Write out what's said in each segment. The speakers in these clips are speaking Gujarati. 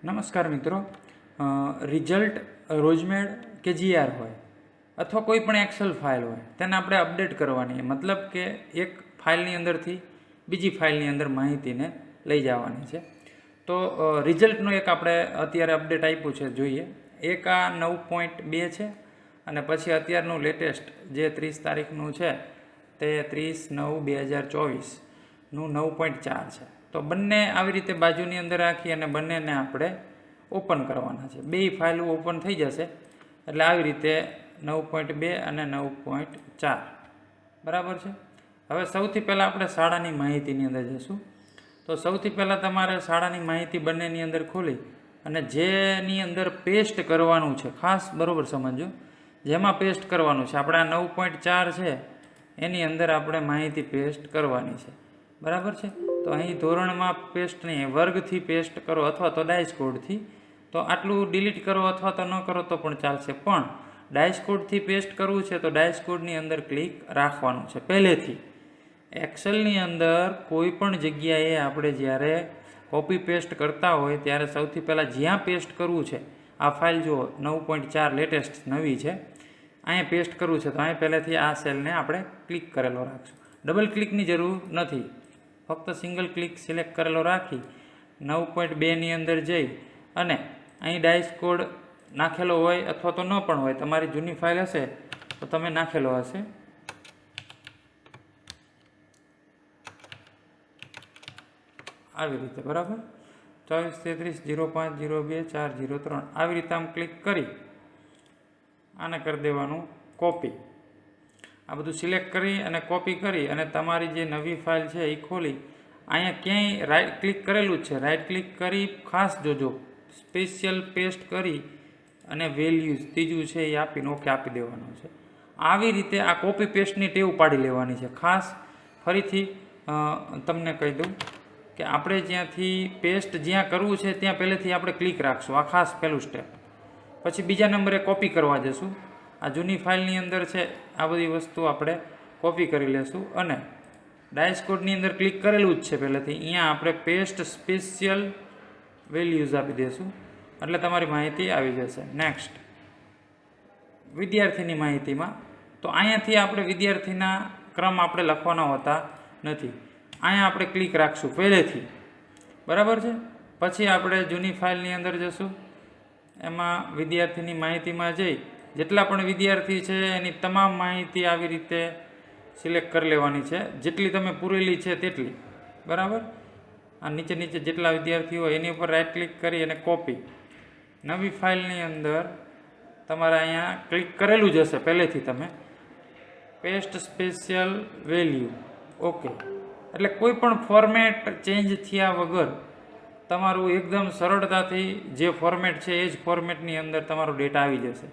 નમસ્કાર મિત્રો, રિઝલ્ટ રોજમેડ કે જીઆર હોય અથવા કોઈ પણ એક્સેલ ફાઇલ હોય તેને આપણે અપડેટ કરવાની, મતલબ કે એક ફાઇલની અંદરથી બીજી ફાઇલની અંદર માહિતીને લઈ જવાની છે. તો રિઝલ્ટનું એક આપણે અત્યારે અપડેટ આપ્યું છે, જોઈએ. એક આ 9.2 છે અને પછી અત્યારનું લેટેસ્ટ જે 30 તારીખનું છે તે 30/9/2024નું 9.4 છે. તો બંને આવી રીતે બાજુની અંદર રાખી અને બંનેને આપણે ઓપન કરવાના છે. બે ફાઇલો ઓપન થઈ જશે એટલે આવી રીતે 9.2 અને 9.4 બરાબર છે. હવે સૌથી પહેલાં આપણે શાળાની માહિતીની અંદર જઈશું. તો સૌથી પહેલાં તમારે શાળાની માહિતી બંનેની અંદર ખોલી અને જેની અંદર પેસ્ટ કરવાનું છે, ખાસ બરાબર સમજો, જેમાં પેસ્ટ કરવાનું છે આપણે આ 9.4 છે એની અંદર આપણે માહિતી પેસ્ટ કરવાની છે. બરાબર છે. તો અહીં ધોરણમાં પેસ્ટ નહીં, વર્ગથી પેસ્ટ કરો અથવા તો ડાયસ કોડથી. તો આટલું ડિલીટ કરો અથવા તો ન કરો તો પણ ચાલશે, પણ ડાયસ કોડથી પેસ્ટ કરવું છે તો ડાયસ કોડની અંદર ક્લિક રાખવાનું છે પહેલેથી. એક્સેલની અંદર કોઈ પણ જગ્યાએ આપણે જ્યારે કોપી પેસ્ટ કરતા હોય ત્યારે સૌથી પહેલાં જ્યાં પેસ્ટ કરવું છે, આ ફાઇલ જુઓ 9.4 લેટેસ્ટ નવી છે, અહીંયા પેસ્ટ કરવું છે તો અહીં પહેલેથી આ સેલને આપણે ક્લિક કરેલો રાખશું. ડબલ ક્લિકની જરૂર નથી, ફક્ત સિંગલ ક્લિક સિલેક્ટ કરેલો રાખી 9.2ની અંદર જઈ અને અહીં ડાયસ કોડ નાખેલો હોય અથવા તો ન પણ હોય, તમારી જૂની ફાઇલ હશે તો તમે નાખેલો હશે. આવી રીતે બરાબર 243305024003 આવી રીતે આમ ક્લિક કરી આને કરી દેવાનું કોપી. આ બધું સિલેક્ટ કરી અને કોપી કરી અને તમારી જે નવી ફાઇલ છે એ ખોલી અહીંયા ક્યાંય રાઈટ ક્લિક કરેલું જ છે, રાઈટ ક્લિક કરી ખાસ જોજો, સ્પેશિયલ પેસ્ટ કરી અને વેલ્યુઝ ત્રીજું છે એ આપીને ઓકે આપી દેવાનું છે. આવી રીતે આ કોપી પેસ્ટની ટેવ પાડી લેવાની છે. ખાસ ફરીથી તમને કહી દઉં કે આપણે જ્યાંથી પેસ્ટ જ્યાં કરવું છે ત્યાં પહેલેથી આપણે ક્લિક રાખશું, આ ખાસ પહેલું સ્ટેપ. પછી બીજા નંબરે કોપી કરવા જશું. આ જૂની ફાઇલની અંદર છે આ બધી વસ્તુ આપણે કોપી કરી લેશું અને ડાયસ કોડની અંદર ક્લિક કરેલું જ છે પહેલેથી, અહીંયા આપણે પેસ્ટ સ્પેશિયલ વેલ્યુઝ આપી દઈશું એટલે તમારી માહિતી આવી જશે. નેક્સ્ટ વિદ્યાર્થીની માહિતીમાં, તો અહીંયાથી આપણે વિદ્યાર્થીના ક્રમ આપણે લખવાના હોતા નથી, અહીંયા આપણે ક્લિક રાખશું પહેલેથી. બરાબર છે. પછી આપણે જૂની ફાઇલની અંદર જશું, એમાં વિદ્યાર્થીની માહિતીમાં જઈ જેટલા પણ વિદ્યાર્થી છે એની તમામ માહિતી આવી રીતે સિલેક્ટ કરી લેવાની છે, જેટલી તમે પૂરેલી છે તેટલી. બરાબર. આ નીચે નીચે જેટલા વિદ્યાર્થીઓ હોય એની ઉપર રાઈટ ક્લિક કરી અને કોપી. નવી ફાઇલની અંદર તમારે અહીંયા ક્લિક કરેલું જ હશે પહેલેથી, તમે પેસ્ટ સ્પેશિયલ વેલ્યુ ઓકે. એટલે કોઈ પણ ફોર્મેટ ચેન્જ થયા વગર તમારું એકદમ સરળતાથી જે ફોર્મેટ છે એ જ ફોર્મેટની અંદર તમારો ડેટા આવી જશે.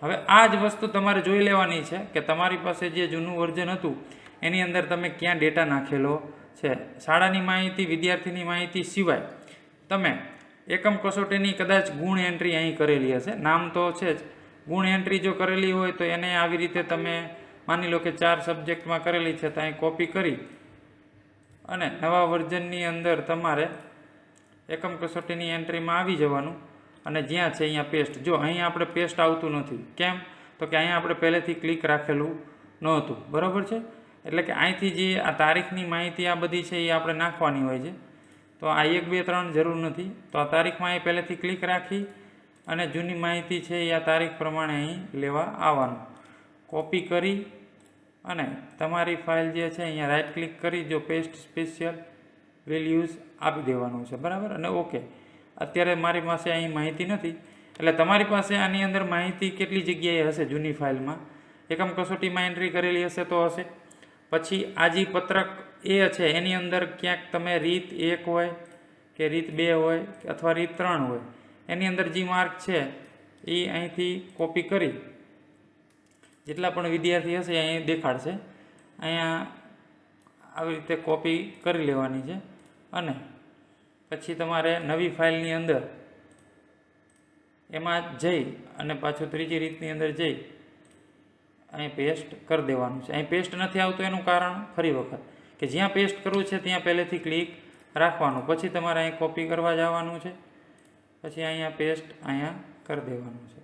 હવે આ જ વસ્તુ તમારે જોઈ લેવાની છે કે તમારી પાસે જે જૂનું વર્ઝન હતું એની અંદર તમે ક્યાં ડેટા નાખેલો છે. શાળાની માહિતી, વિદ્યાર્થીની માહિતી સિવાય તમે એકમ કસોટીની કદાચ ગુણ એન્ટ્રી અહીં કરેલી હશે, નામ તો છે જ. ગુણ એન્ટ્રી જો કરેલી હોય તો એને આવી રીતે તમે માની લો કે 4 સબ્જેક્ટમાં કરેલી છે તો અહીં કોપી કરી અને નવા વર્ઝનની અંદર તમારે એકમ કસોટીની એન્ટ્રીમાં આવી જવાનું અને જ્યાં છે અહીંયા પેસ્ટ. જો અહીંયા આપણે પેસ્ટ આવતું નથી, કેમ? તો કે અહીંયા આપણે પહેલેથી ક્લિક રાખેલું નહોતું. બરાબર છે. એટલે કે અહીંથી જે આ તારીખની માહિતી આ બધી છે એ આપણે નાખવાની હોય છે. તો આ 1 2 3 જરૂર નથી. તો આ તારીખમાં અહીં પહેલેથી ક્લિક રાખી અને જૂની માહિતી છે એ આ તારીખ પ્રમાણે અહીં લેવા આવવાનું. કોપી કરી અને તમારી ફાઇલ જે છે અહીંયા રાઈટ ક્લિક કરી જો પેસ્ટ સ્પેશિયલ વેલ્યુઝ આપી દેવાનું છે. બરાબર. અને ઓકે. અત્યારે મારી પાસે અહીં માહિતી નથી એટલે તમારી પાસે આની અંદર માહિતી કેટલી જગ્યાએ હશે જૂની ફાઇલમાં, એકમ કસોટીમાં એન્ટ્રી કરેલી હશે તો હશે. પછી આજી પત્રક એ છે એની અંદર ક્યાંક તમે રીત 1 હોય કે રીત 2 હોય અથવા રીત 3 હોય એની અંદર જે માર્ક છે એ અહીંથી કોપી કરી જેટલા પણ વિદ્યાર્થી હશે અહીં દેખાડશે. અહીંયા આવી રીતે કોપી કરી લેવાની છે અને પછી તમારે નવી ફાઇલની અંદર એમાં જઈ અને પાછું ત્રીજી રીતની અંદર જઈ અહીં પેસ્ટ કરી દેવાનું છે. અહીં પેસ્ટ નથી આવતું એનું કારણ ફરી વખત કે જ્યાં પેસ્ટ કરવું છે ત્યાં પહેલેથી ક્લિક રાખવાનું, પછી તમારે અહીં કોપી કરવા જવાનું છે પછી અહીંયા પેસ્ટ અહીંયા કરી દેવાનું છે.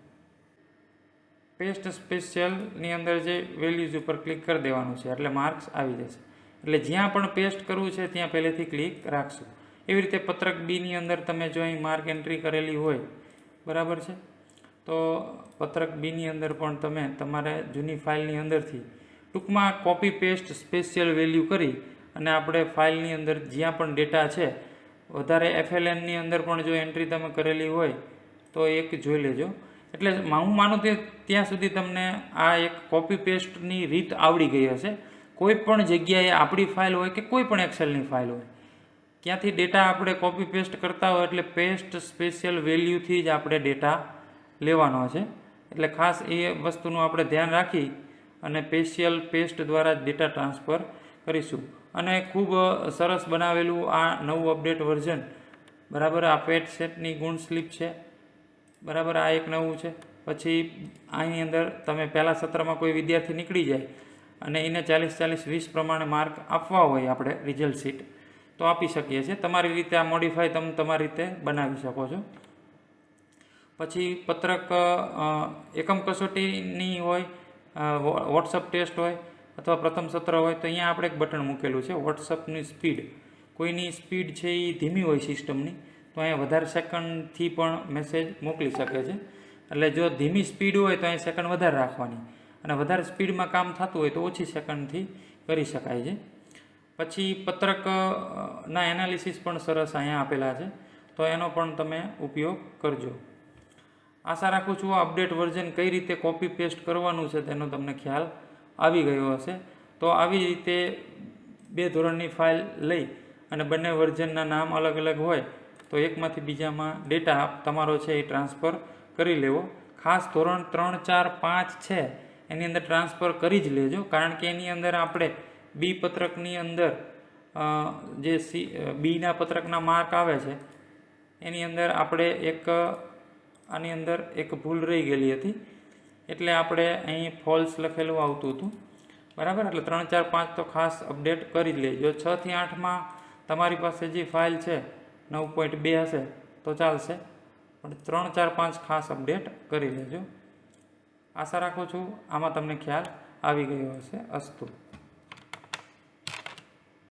પેસ્ટ સ્પેશિયલની અંદર જે વેલ્યુઝ ઉપર ક્લિક કરી દેવાનું છે એટલે માર્ક્સ આવી જશે. એટલે જ્યાં પણ પેસ્ટ કરવું છે ત્યાં પહેલેથી ક્લિક રાખશું. એવી રીતે પત્રક બીની અંદર તમે જો અહીં માર્ક એન્ટ્રી કરેલી હોય, બરાબર છે, તો પત્રક બીની અંદર પણ તમે તમારે જૂની ફાઇલની અંદરથી ટૂંકમાં કોપી પેસ્ટ સ્પેશિયલ વેલ્યુ કરી અને આપણે ફાઇલની અંદર જ્યાં પણ ડેટા છે, વધારે FLNની અંદર પણ જો એન્ટ્રી તમે કરેલી હોય તો એક જોઈ લેજો. એટલે હું માનું ત્યાં સુધી તમને આ એક કોપી પેસ્ટની રીત આવડી ગઈ હશે. કોઈ પણ જગ્યાએ આપણી ફાઇલ હોય કે કોઈ પણ એક્સેલની ફાઇલ હોય, ક્યાંથી ડેટા આપણે કોપી પેસ્ટ કરતા હોય એટલે પેસ્ટ સ્પેશિયલ વેલ્યુથી જ આપણે ડેટા લેવાનો છે. એટલે ખાસ એ વસ્તુનું આપણે ધ્યાન રાખી અને સ્પેશિયલ પેસ્ટ દ્વારા જ ડેટા ટ્રાન્સફર કરીશું. અને ખૂબ સરસ બનાવેલું આ નવું અપડેટ વર્ઝન, બરાબર. આ પેટ સેટની ગુણ સ્લીપ છે, બરાબર. આ એક નવું છે. પછી આની અંદર તમે પહેલા સત્રમાં કોઈ વિદ્યાર્થી નીકળી જાય અને એને 40-40-20 પ્રમાણે માર્ક આપવા હોય આપણે રિઝલ્ટ શીટ, તો આપી શકીએ છીએ. તમારી રીતે આ મોડિફાઈ તમે તમારી રીતે બનાવી શકો છો. પછી પત્રક એકમ કસોટીની હોય, વોટ્સઅપ ટેસ્ટ હોય અથવા પ્રથમ સત્ર હોય તો અહીંયા આપણે એક બટન મૂકેલું છે વોટ્સઅપની સ્પીડ. કોઈની સ્પીડ છે એ ધીમી હોય સિસ્ટમની, તો અહીંયા વધારે સેકન્ડથી પણ મેસેજ મોકલી શકે છે. એટલે જો ધીમી સ્પીડ હોય તો અહીં સેકન્ડ વધારે રાખવાની, અને વધારે સ્પીડમાં કામ થતું હોય તો ઓછી સેકન્ડથી કરી શકાય છે. પછી પત્રકના એનાલિસિસ પણ સરસ અહીંયા આપેલા છે, તો એનો પણ તમે ઉપયોગ કરજો. આશા રાખું છું અપડેટ વર્ઝન કઈ રીતે કોપી પેસ્ટ કરવાનું છે તેનો તમને ખ્યાલ આવી ગયો હશે. તો આવી રીતે 2 ધોરણની ફાઇલ લઈ અને બંને વર્ઝનના નામ અલગ અલગ હોય તો એકમાંથી બીજામાં ડેટા તમારો છે એ ટ્રાન્સફર કરી લેવો. ખાસ ધોરણ 3, 4, 5 છે એની અંદર ટ્રાન્સફર કરી જ લેજો, કારણ કે એની અંદર આપણે બી પત્રકની અંદર જે બીના પત્રકના માર્ક આવે છે એની અંદર આપણે આની અંદર એક ભૂલ રહી ગયેલી હતી, એટલે આપણે અહીં ફોલ્સ લખેલું આવતું હતું, બરાબર. એટલે 3, 4, 5 તો ખાસ અપડેટ કરી જ લેજો. 6 થી 8માં તમારી પાસે જે ફાઇલ છે 9.2 હશે તો ચાલશે, પણ 3, 4, 5 ખાસ અપડેટ કરી લેજો. આશા રાખું છું આમાં તમને ખ્યાલ આવી ગયો હશે. અસ્તુ.